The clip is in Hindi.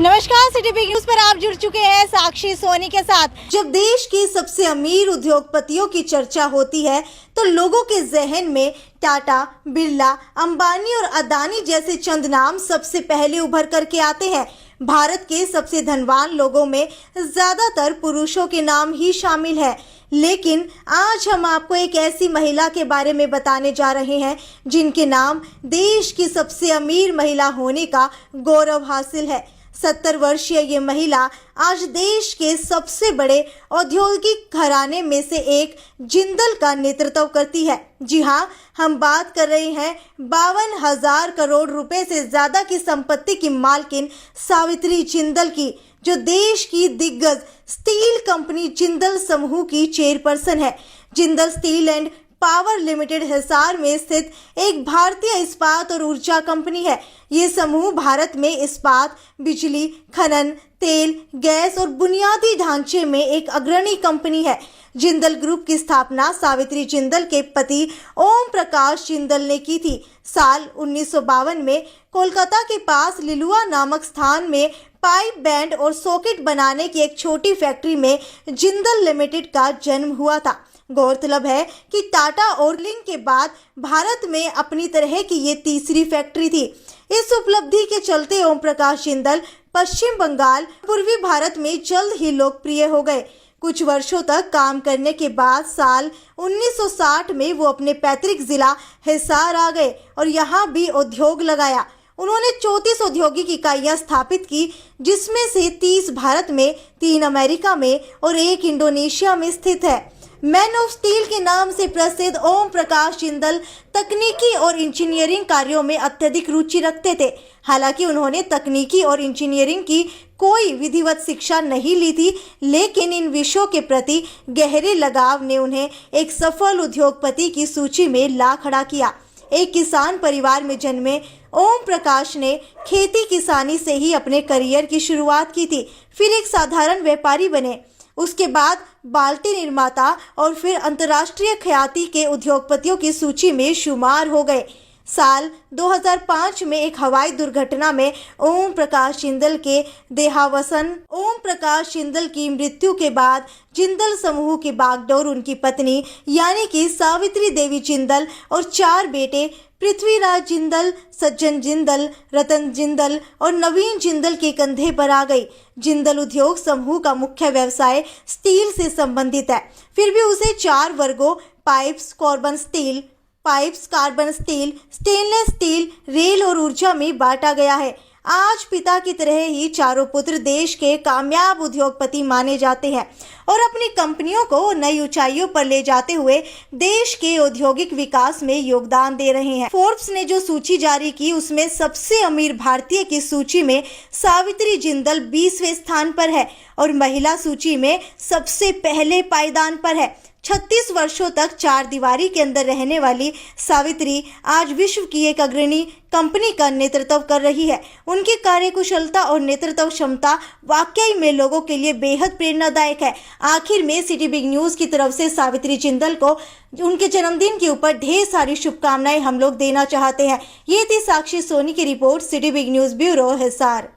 नमस्कार, सिटी बिग न्यूज पर आप जुड़ चुके हैं साक्षी सोनी के साथ। जब देश के सबसे अमीर उद्योगपतियों की चर्चा होती है तो लोगों के जहन में टाटा, बिरला, अंबानी और अदानी जैसे चंद नाम सबसे पहले उभर करके आते हैं। भारत के सबसे धनवान लोगों में ज्यादातर पुरुषों के नाम ही शामिल है, लेकिन आज हम आपको एक ऐसी महिला के बारे में बताने जा रहे हैं जिनके नाम देश की सबसे अमीर महिला होने का गौरव हासिल है। 70 वर्षीय ये महिला आज देश के सबसे बड़े औद्योगिक घराने में से एक जिंदल का नेतृत्व करती है। जी हाँ, हम बात कर रहे हैं 52,000 करोड़ रुपए से ज्यादा की संपत्ति की मालकिन सावित्री जिंदल की, जो देश की दिग्गज स्टील कंपनी जिंदल समूह की चेयरपर्सन है। Jindal steel and power limited Hisar में स्थित एक भारतीय इस्पात और ऊर्जा कंपनी है। ये समूह भारत में इस्पात, बिजली, खनन, तेल, गैस और बुनियादी ढांचे में एक अग्रणी कंपनी है। जिंदल ग्रुप की स्थापना सावित्री जिंदल के पति ओम प्रकाश जिंदल ने की थी। साल 1952 में कोलकाता के पास लिलुआ नामक स्थान में पाइप बैंड और सॉकेट बनाने की एक छोटी फैक्ट्री में जिंदल लिमिटेड का जन्म हुआ था। गौरतलब है कि टाटा और लिंक के बाद भारत में अपनी तरह की ये तीसरी फैक्ट्री थी। इस उपलब्धि के चलते ओम प्रकाश जिंदल पश्चिम बंगाल, पूर्वी भारत में जल्द ही लोकप्रिय हो गए। कुछ वर्षों तक काम करने के बाद साल 1960 में वो अपने पैतृक जिला हिसार आ गए और यहाँ भी उद्योग लगाया। उन्होंने 34 औद्योगिक इकाइयां स्थापित की, जिसमें से 30 भारत में, 3 अमेरिका में और 1 इंडोनेशिया में स्थित है। मैन ऑफ स्टील के नाम से प्रसिद्ध ओम प्रकाश जिंदल तकनीकी और इंजीनियरिंग कार्यों में अत्यधिक रुचि रखते थे। हालांकि उन्होंने तकनीकी और इंजीनियरिंग की कोई विधिवत शिक्षा नहीं ली थी, लेकिन इन विषयों के प्रति गहरे लगाव ने उन्हें एक सफल उद्योगपति की सूची में ला खड़ा किया। एक किसान परिवार में जन्मे ओम प्रकाश ने खेती किसानी से ही अपने करियर की शुरुआत की थी। फिर एक साधारण व्यापारी बने, उसके बाद बाल्टी निर्माता और फिर अंतर्राष्ट्रीय ख्याति के उद्योगपतियों की सूची में शुमार हो गए। साल 2005 में एक हवाई दुर्घटना में ओम प्रकाश जिंदल के देहावसान। ओम प्रकाश जिंदल की मृत्यु के बाद जिंदल समूह की बागडोर उनकी पत्नी यानी कि सावित्री देवी जिंदल और 4 बेटे पृथ्वीराज जिंदल, सज्जन जिंदल, रतन जिंदल और नवीन जिंदल के कंधे पर आ गई। जिंदल उद्योग समूह का मुख्य व्यवसाय स्टील से संबंधित है, फिर भी उसे 4 वर्गों pipes, carbon steel, stainless steel, rail और ऊर्जा में बांटा गया है। आज पिता की तरह ही चारों पुत्र देश के कामयाब उद्योगपति माने जाते हैं और अपनी कंपनियों को नई ऊंचाइयों पर ले जाते हुए देश के औद्योगिक विकास में योगदान दे रहे हैं। फोर्ब्स ने जो सूची जारी की, उसमें सबसे अमीर भारतीय की सूची में सावित्री जिंदल 20वें स्थान पर है और महिला सूची में सबसे पहले पायदान पर है। 36 वर्षों तक 4 दीवारी के अंदर रहने वाली सावित्री आज विश्व की एक अग्रणी कंपनी का नेतृत्व कर रही है। उनकी कार्यकुशलता और नेतृत्व क्षमता वाकई में लोगों के लिए बेहद प्रेरणादायक है। आखिर में सिटी बिग न्यूज की तरफ से सावित्री जिंदल को उनके जन्मदिन के ऊपर ढेर सारी शुभकामनाएं हम लोग देना चाहते हैं। ये थी साक्षी सोनी की report, city big news bureau Hisar.